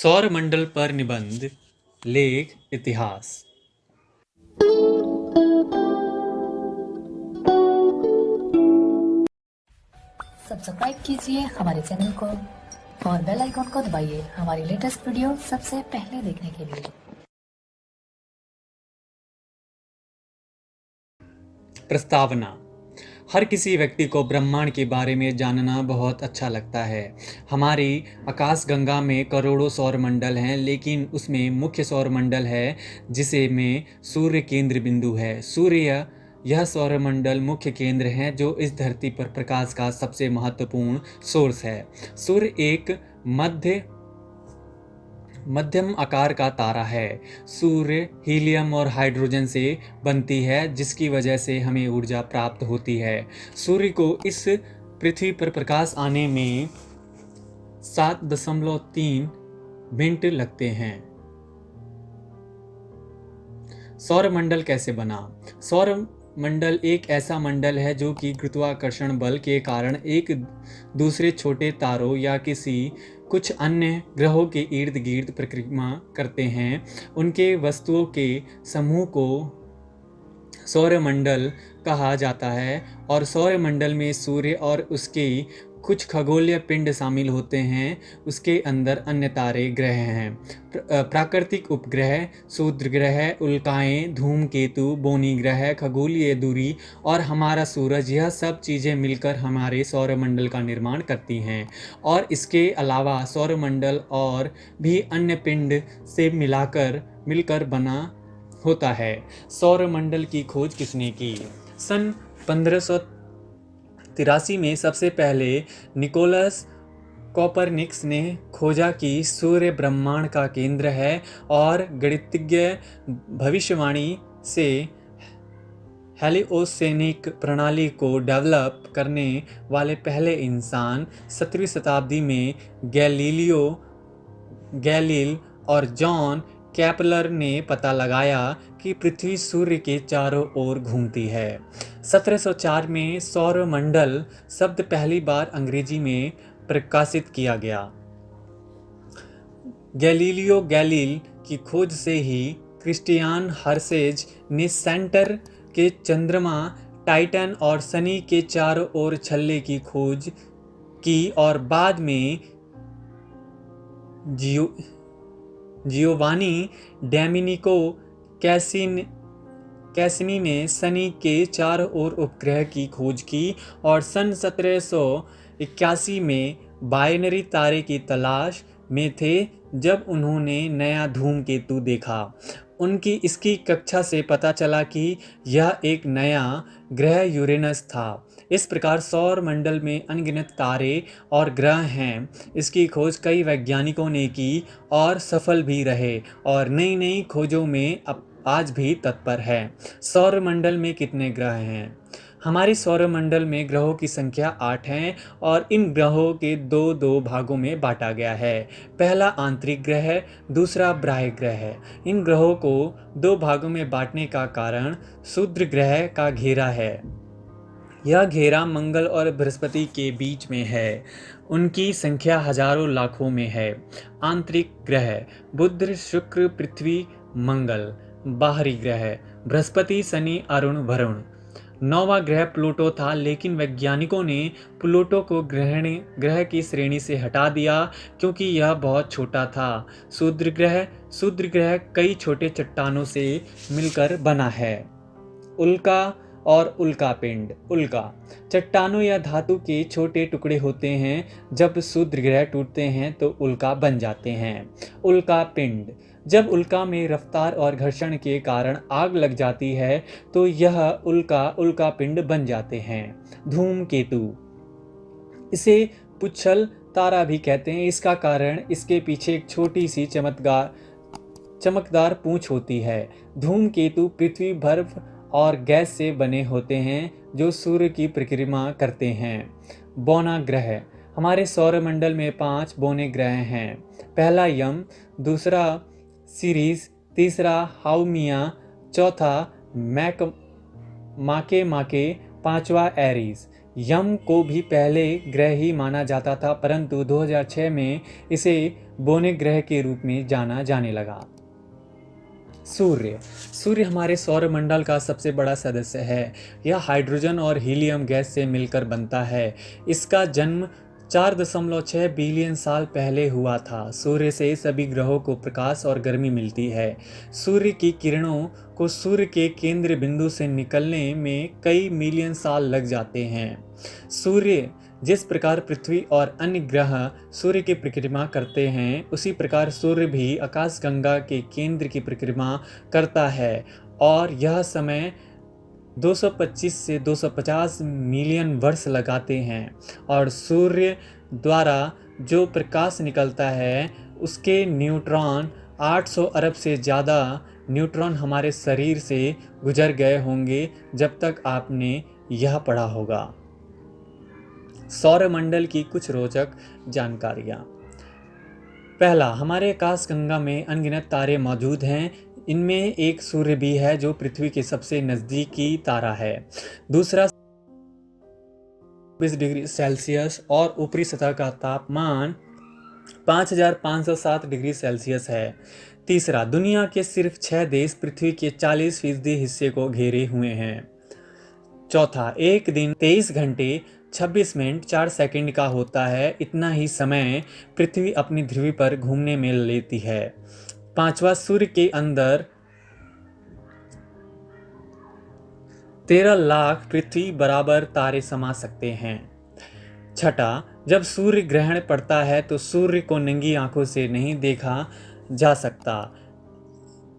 सौरमंडल पर निबंध लेख इतिहास। सब्सक्राइब कीजिए हमारे चैनल को और बेल आइकॉन को दबाइए हमारी लेटेस्ट वीडियो सबसे पहले देखने के लिए। प्रस्तावना। हर किसी व्यक्ति को ब्रह्मांड के बारे में जानना बहुत अच्छा लगता है। हमारी आकाशगंगा में करोड़ों सौरमंडल हैं, लेकिन उसमें मुख्य सौरमंडल है जिसे में सूर्य केंद्र बिंदु है। सूर्य यह सौरमंडल मुख्य केंद्र है जो इस धरती पर प्रकाश का सबसे महत्वपूर्ण सोर्स है। सूर्य एक मध्यम आकार का तारा है। सूर्य हीलियम और हाइड्रोजन से बनती है, जिसकी वजह से हमें ऊर्जा प्राप्त होती है। सूर्य को इस पृथ्वी पर प्रकाश आने में 7.3 मिनट लगते हैं। सौरमंडल कैसे बना? सौरमंडल एक ऐसा मंडल है जो कि गुरुत्वाकर्षण बल के कारण एक दूसरे छोटे तारों या कुछ अन्य ग्रहों के इर्द गिर्द परिक्रमा करते हैं। उनके वस्तुओं के समूह को सौरमंडल कहा जाता है और सौरमंडल में सूर्य और उसके कुछ खगोलीय पिंड शामिल होते हैं। उसके अंदर अन्य तारे ग्रह हैं, प्राकृतिक उपग्रह, क्षुद्र ग्रह, उल्काएं, धूमकेतु, बोनी ग्रह, खगोलीय दूरी और हमारा सूरज। यह सब चीज़ें मिलकर हमारे सौरमंडल का निर्माण करती हैं। और इसके अलावा सौरमंडल और भी अन्य पिंड से मिलकर बना होता है। सौरमंडल की खोज किसने की? सन 1583 में सबसे पहले निकोलस कोपरनिकस ने खोजा कि सूर्य ब्रह्मांड का केंद्र है और गणितज्ञ भविष्यवाणी से हेलियोसेनिक प्रणाली को डेवलप करने वाले पहले इंसान 17वीं शताब्दी में गैलील और जॉन केपलर ने पता लगाया कि पृथ्वी सूर्य के चारों ओर घूमती है। 1704 में सौरमंडल शब्द पहली बार अंग्रेजी में प्रकाशित किया गया। गैलीलियो गैलील की खोज से ही क्रिस्टियान हर्शेज ने सेंटर के चंद्रमा टाइटन और शनि के चारों ओर छल्ले की खोज की और बाद में जियोवानी डोमेनिको कैसिनी ने शनि के चारों ओर उपग्रह की खोज की और सन 1781 में बाइनरी तारे की तलाश में थे जब उन्होंने नया धूमकेतु देखा। उनकी इसकी कक्षा से पता चला कि यह एक नया ग्रह यूरेनस था। इस प्रकार सौरमंडल में अनगिनत तारे और ग्रह हैं। इसकी खोज कई वैज्ञानिकों ने की और सफल भी रहे और नई नई खोजों में आज भी तत्पर है। सौरमंडल में कितने ग्रह हैं? हमारी सौरमंडल में ग्रहों की संख्या 8 है और इन ग्रहों के दो भागों में बांटा गया है। पहला आंतरिक ग्रह है, दूसरा बाह्य ग्रह है। इन ग्रहों को 2 भागों में बांटने का कारण क्षुद्र ग्रह का घेरा है। यह घेरा मंगल और बृहस्पति के बीच में है। उनकी संख्या हजारों लाखों में है। आंतरिक ग्रह बुध, शुक्र, पृथ्वी, मंगल। बाहरी ग्रह बृहस्पति, शनि, अरुण, वरुण। 9वां ग्रह प्लूटो था, लेकिन वैज्ञानिकों ने प्लूटो को ग्रह की श्रेणी से हटा दिया क्योंकि यह बहुत छोटा था। क्षुद्र ग्रह कई छोटे चट्टानों से मिलकर बना है। उल्का और उल्कापिंड। उल्का चट्टानों या धातु के छोटे टुकड़े होते हैं। जब क्षुद्र ग्रह टूटते हैं तो उल्का बन जाते हैं। उल्कापिंड जब उल्का में रफ्तार और घर्षण के कारण आग लग जाती है तो यह उल्कापिंड बन जाते हैं। धूमकेतु इसे पुच्छल तारा भी कहते हैं। इसका कारण इसके पीछे एक छोटी सी चमकदार पूंछ होती है। धूमकेतु पृथ्वी, बर्फ और गैस से बने होते हैं जो सूर्य की परिक्रमा करते हैं। बौना ग्रह हमारे सौरमंडल में 5 बौने ग्रह हैं। पहला यम, दूसरा सीरीज, तीसरा हाउमिया, चौथा माके, पांचवा एरीज। यम को भी पहले ग्रह ही माना जाता था, परंतु 2006 में इसे बोने ग्रह के रूप में जाना जाने लगा। सूर्य हमारे सौरमंडल का सबसे बड़ा सदस्य है। यह हाइड्रोजन और हीलियम गैस से मिलकर बनता है। इसका जन्म 4.6 बिलियन साल पहले हुआ था। सूर्य से सभी ग्रहों को प्रकाश और गर्मी मिलती है। सूर्य की किरणों को सूर्य के केंद्र बिंदु से निकलने में कई मिलियन साल लग जाते हैं। सूर्य जिस प्रकार पृथ्वी और अन्य ग्रह सूर्य की परिक्रमा करते हैं, उसी प्रकार सूर्य भी आकाशगंगा के केंद्र की परिक्रमा करता है और यह समय 225 से 250 मिलियन वर्ष लगाते हैं। और सूर्य द्वारा जो प्रकाश निकलता है उसके न्यूट्रॉन 800 अरब से ज़्यादा न्यूट्रॉन हमारे शरीर से गुजर गए होंगे जब तक आपने यह पढ़ा होगा। सौरमंडल की कुछ रोचक जानकारियाँ। पहला, हमारे आकाशगंगा में अनगिनत तारे मौजूद हैं। इनमें एक सूर्य भी है जो पृथ्वी के सबसे नज़दीकी तारा है। दूसरा, 20 डिग्री सेल्सियस और ऊपरी सतह का तापमान 5507 डिग्री सेल्सियस है। तीसरा, दुनिया के सिर्फ 6 देश पृथ्वी के 40% हिस्से को घेरे हुए हैं। चौथा, एक दिन 23 घंटे 26 मिनट 4 सेकंड का होता है। इतना ही समय पृथ्वी अपनी ध्रुवी पर घूमने में लेती है। पांचवा, सूर्य के अंदर 13 लाख पृथ्वी बराबर तारे समा सकते हैं। छठा, जब सूर्य ग्रहण पड़ता है तो सूर्य को नंगी आंखों से नहीं देखा जा सकता,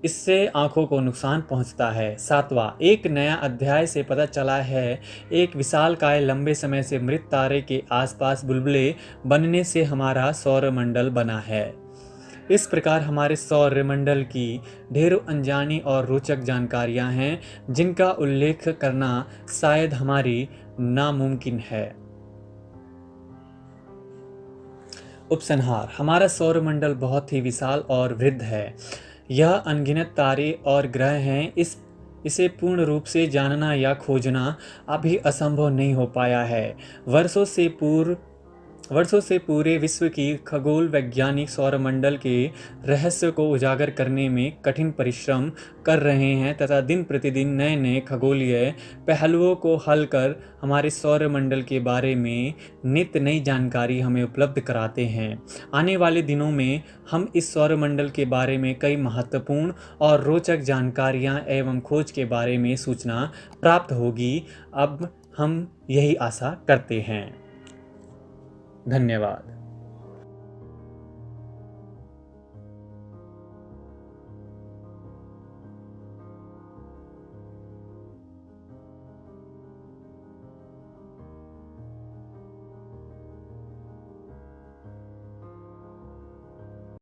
इससे आंखों को नुकसान पहुंचता है। सातवां, एक नया अध्याय से पता चला है एक विशालकाय लंबे समय से मृत तारे के आसपास बुलबुले बनने से हमारा सौरमंडल बना है। इस प्रकार हमारे सौरमंडल की ढेरों अनजानी और रोचक जानकारियां हैं जिनका उल्लेख करना शायद हमारी नामुमकिन है। उपसंहार, हमारा सौरमंडल बहुत ही विशाल और वृहद है। यह अनगिनत तारे और ग्रह हैं। इसे पूर्ण रूप से जानना या खोजना अभी असंभव नहीं हो पाया है। वर्षों से पूरे विश्व की खगोल वैज्ञानिक सौरमंडल के रहस्य को उजागर करने में कठिन परिश्रम कर रहे हैं तथा दिन प्रतिदिन नए नए खगोलीय पहलुओं को हल कर हमारे सौरमंडल के बारे में नित्य नई जानकारी हमें उपलब्ध कराते हैं। आने वाले दिनों में हम इस सौरमंडल के बारे में कई महत्वपूर्ण और रोचक जानकारियां एवं खोज के बारे में सूचना प्राप्त होगी। अब हम यही आशा करते हैं। धन्यवाद।